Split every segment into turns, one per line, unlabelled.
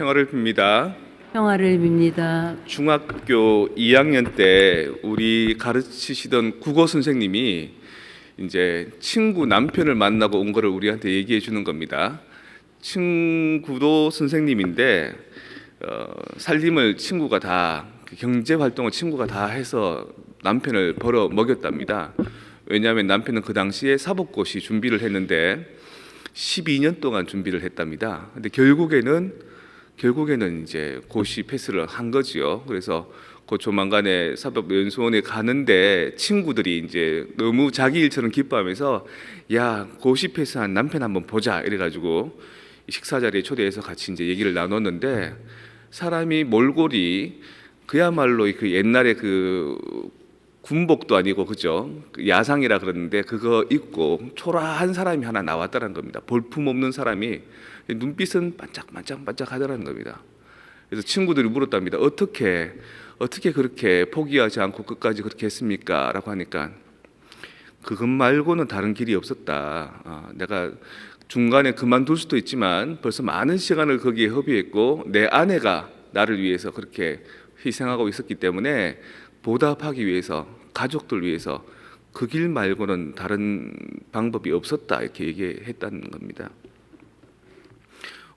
평화를 빕니다.
평화를 빕니다.
중학교 2학년 때 우리 가르치시던 국어 선생님이 이제 친구 남편을 만나고 온 거를 우리한테 얘기해 주는 겁니다. 친구도 선생님인데 살림을 친구가 다, 경제 활동을 친구가 다 해서 남편을 벌어 먹였답니다. 왜냐하면 남편은 그 당시에 사법고시 준비를 했는데 12년 동안 준비를 했답니다. 근데 결국에는 이제 고시 패스를 한 거지요. 그래서 그 조만간에 사법연수원에 가는데 친구들이 이제 너무 자기 일처럼 기뻐하면서 야, 고시 패스한 남편 한번 보자 이래가지고 식사 자리에 초대해서 같이 이제 얘기를 나눴는데, 사람이 몰골이 그야말로 그 옛날에 그 군복도 아니고 그죠? 그 야상이라 그러는데 그거 입고 초라한 사람이 하나 나왔다는 겁니다. 볼품 없는 사람이 눈빛은 반짝반짝 하더라는 겁니다. 그래서 친구들이 물었답니다. 어떻게 그렇게 포기하지 않고 끝까지 그렇게 했습니까? 라고 하니까 그것 말고는 다른 길이 없었다. 내가 중간에 그만둘 수도 있지만 벌써 많은 시간을 거기에 허비했고 내 아내가 나를 위해서 그렇게 희생하고 있었기 때문에 보답하기 위해서, 가족들 위해서 그 길 말고는 다른 방법이 없었다, 이렇게 얘기했다는 겁니다.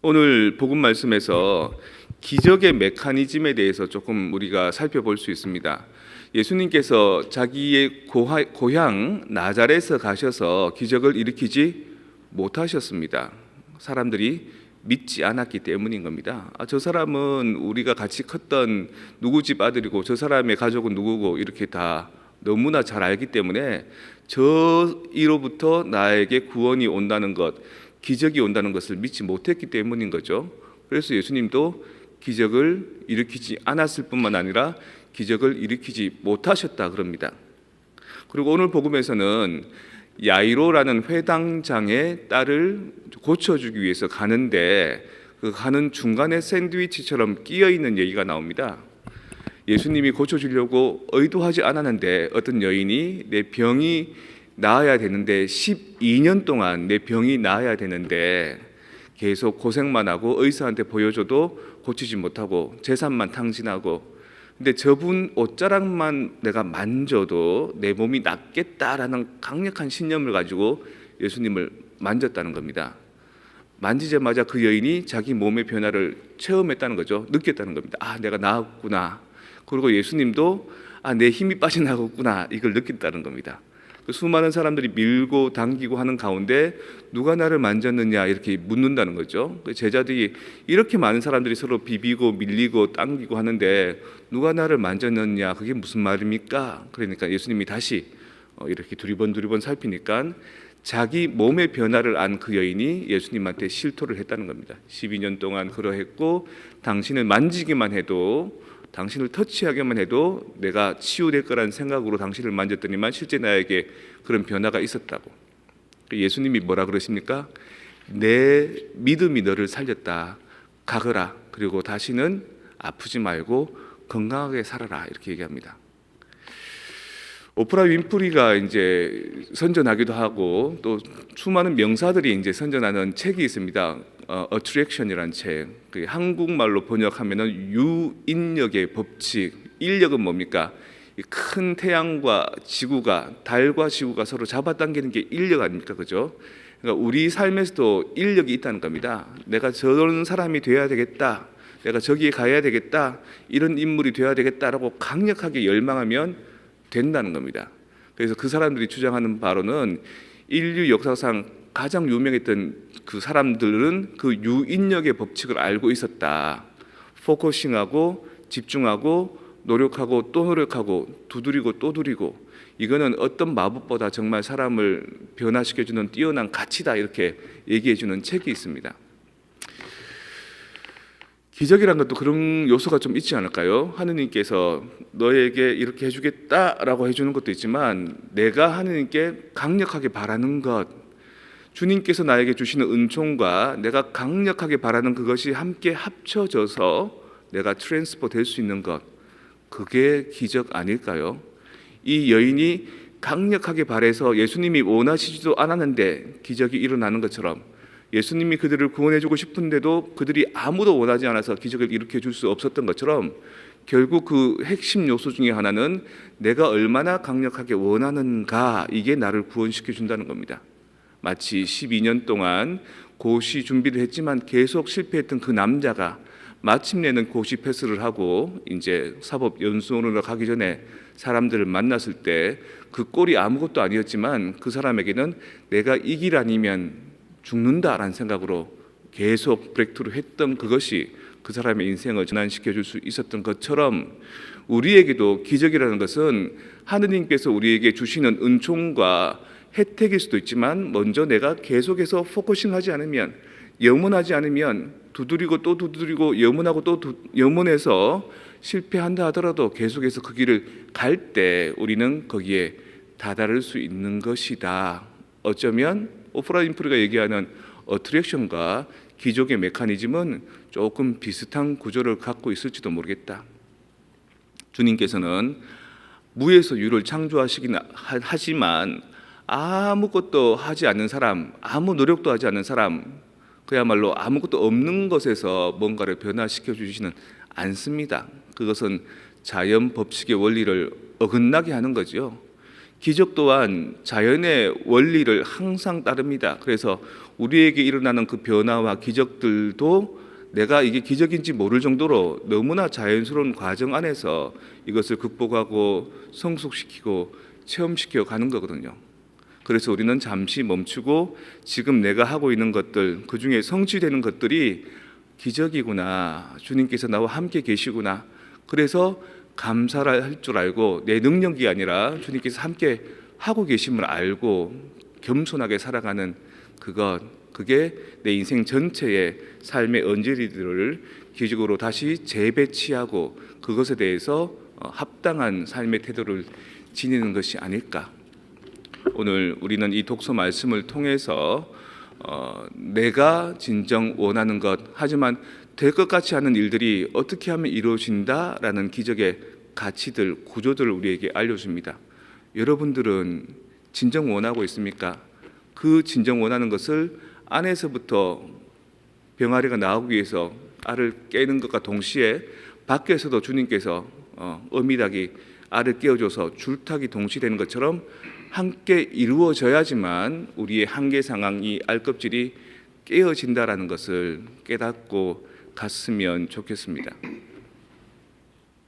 오늘 복음 말씀에서 기적의 메커니즘에 대해서 조금 우리가 살펴볼 수 있습니다. 예수님께서 자기의 고향 나자렛에 가셔서 기적을 일으키지 못하셨습니다. 사람들이 믿지 않았기 때문인 겁니다. 저 사람은 우리가 같이 컸던 누구 집 아들이고 저 사람의 가족은 누구고 이렇게 다 너무나 잘 알기 때문에 저 이로부터 나에게 구원이 온다는 것, 기적이 온다는 것을 믿지 못했기 때문인 거죠. 그래서 예수님도 기적을 일으키지 않았을 뿐만 아니라 기적을 일으키지 못하셨다 그럽니다. 그리고 오늘 복음에서는 야이로라는 회당장의 딸을 고쳐주기 위해서 가는데 그 가는 중간에 샌드위치처럼 끼어있는 얘기가 나옵니다. 예수님이 고쳐주려고 의도하지 않았는데 어떤 여인이 내 병이 나아야 되는데 12년 동안 내 병이 나아야 되는데 계속 고생만 하고 의사한테 보여줘도 고치지 못하고 재산만 탕진하고, 근데 저분 옷자락만 내가 만져도 내 몸이 낫겠다라는 강력한 신념을 가지고 예수님을 만졌다는 겁니다. 만지자마자 그 여인이 자기 몸의 변화를 체험했다는 거죠. 느꼈다는 겁니다. 내가 나았구나. 그리고 예수님도 내 힘이 빠져나갔구나, 이걸 느꼈다는 겁니다. 수많은 사람들이 밀고 당기고 하는 가운데 누가 나를 만졌느냐 이렇게 묻는다는 거죠. 제자들이 이렇게 많은 사람들이 서로 비비고 밀리고 당기고 하는데 누가 나를 만졌느냐, 그게 무슨 말입니까? 그러니까 예수님이 다시 이렇게 두리번 살피니까 자기 몸의 변화를 안 그 여인이 예수님한테 실토를 했다는 겁니다. 12년 동안 그러했고 당신을 만지기만 해도, 당신을 터치하기만 해도 내가 치유될 거라는 생각으로 당신을 만졌더니만 실제 나에게 그런 변화가 있었다고. 예수님이 뭐라 그러십니까? 내 믿음이 너를 살렸다. 가거라. 그리고 다시는 아프지 말고 건강하게 살아라. 이렇게 얘기합니다. 오프라 윈프리가 이제 선전하기도 하고 또 수많은 명사들이 이제 선전하는 책이 있습니다. Attraction이라는 책. 그 한국말로 번역하면은 유인력의 법칙. 인력은 뭡니까? 큰 태양과 지구가, 달과 지구가 서로 잡아당기는 게 인력 아닙니까, 그죠? 그러니까 우리 삶에서도 인력이 있다는 겁니다. 내가 저런 사람이 돼야 되겠다, 내가 저기에 가야 되겠다, 이런 인물이 돼야 되겠다라고 강력하게 열망하면 된다는 겁니다. 그래서 그 사람들이 주장하는 바로는 인류 역사상 가장 유명했던 그 사람들은 그 유인력의 법칙을 알고 있었다. 포커싱하고 집중하고 노력하고 또 노력하고 두드리고 또 두드리고, 이거는 어떤 마법보다 정말 사람을 변화시켜주는 뛰어난 가치다, 이렇게 얘기해주는 책이 있습니다. 기적이란 것도 그런 요소가 좀 있지 않을까요? 하느님께서 너에게 이렇게 해주겠다라고 해주는 것도 있지만 내가 하느님께 강력하게 바라는 것, 주님께서 나에게 주시는 은총과 내가 강력하게 바라는 그것이 함께 합쳐져서 내가 트랜스퍼 될 수 있는 것, 그게 기적 아닐까요? 이 여인이 강력하게 바라서 예수님이 원하시지도 않았는데 기적이 일어나는 것처럼 예수님이 그들을 구원해주고 싶은데도 그들이 아무도 원하지 않아서 기적을 일으켜 줄 수 없었던 것처럼 결국 그 핵심 요소 중에 하나는 내가 얼마나 강력하게 원하는가, 이게 나를 구원시켜 준다는 겁니다. 마치 12년 동안 고시 준비를 했지만 계속 실패했던 그 남자가 마침내는 고시 패스를 하고 이제 사법연수원으로 가기 전에 사람들을 만났을 때 그 꼴이 아무것도 아니었지만 그 사람에게는 내가 이 길 아니면 죽는다라는 생각으로 계속 브레이크트루 했던 그것이 그 사람의 인생을 전환시켜 줄 수 있었던 것처럼, 우리에게도 기적이라는 것은 하느님께서 우리에게 주시는 은총과 혜택일 수도 있지만, 먼저 내가 계속해서 포커싱하지 않으면, 염원하지 않으면 두드리고 또 두드리고 염원하고 또 염원해서 실패한다 하더라도 계속해서 그 길을 갈 때 우리는 거기에 다다를 수 있는 것이다. 어쩌면 오프라 윈프리가 얘기하는 어트랙션과 기적의 메커니즘은 조금 비슷한 구조를 갖고 있을지도 모르겠다. 주님께서는 무에서 유를 창조하시긴 하지만 아무것도 하지 않는 사람, 아무 노력도 하지 않는 사람, 그야말로 아무것도 없는 것에서 뭔가를 변화시켜 주시는 않습니다. 그것은 자연 법칙의 원리를 어긋나게 하는 거죠. 기적 또한 자연의 원리를 항상 따릅니다. 그래서 우리에게 일어나는 그 변화와 기적들도 내가 이게 기적인지 모를 정도로 너무나 자연스러운 과정 안에서 이것을 극복하고 성숙시키고 체험시켜 가는 거거든요. 그래서 우리는 잠시 멈추고 지금 내가 하고 있는 것들, 그 중에 성취되는 것들이 기적이구나, 주님께서 나와 함께 계시구나, 그래서 감사를 할 줄 알고 내 능력이 아니라 주님께서 함께 하고 계심을 알고 겸손하게 살아가는 그것, 그게 내 인생 전체의 삶의 언저리들을 기적으로 다시 재배치하고 그것에 대해서 합당한 삶의 태도를 지니는 것이 아닐까. 오늘 우리는 이 독서 말씀을 통해서 내가 진정 원하는 것, 하지만 될 것 같지 않은 일들이 어떻게 하면 이루어진다라는 기적의 가치들, 구조들을 우리에게 알려줍니다. 여러분들은 진정 원하고 있습니까? 그 진정 원하는 것을 안에서부터 병아리가 나오기 위해서 알을 깨는 것과 동시에 밖에서도 주님께서 어미닭이 알을 깨워줘서 줄타기 동시되는 것처럼 함께 이루어져야지만 우리의 한계 상황이 알껍질이 깨어진다라는 것을 깨닫고 갔으면 좋겠습니다.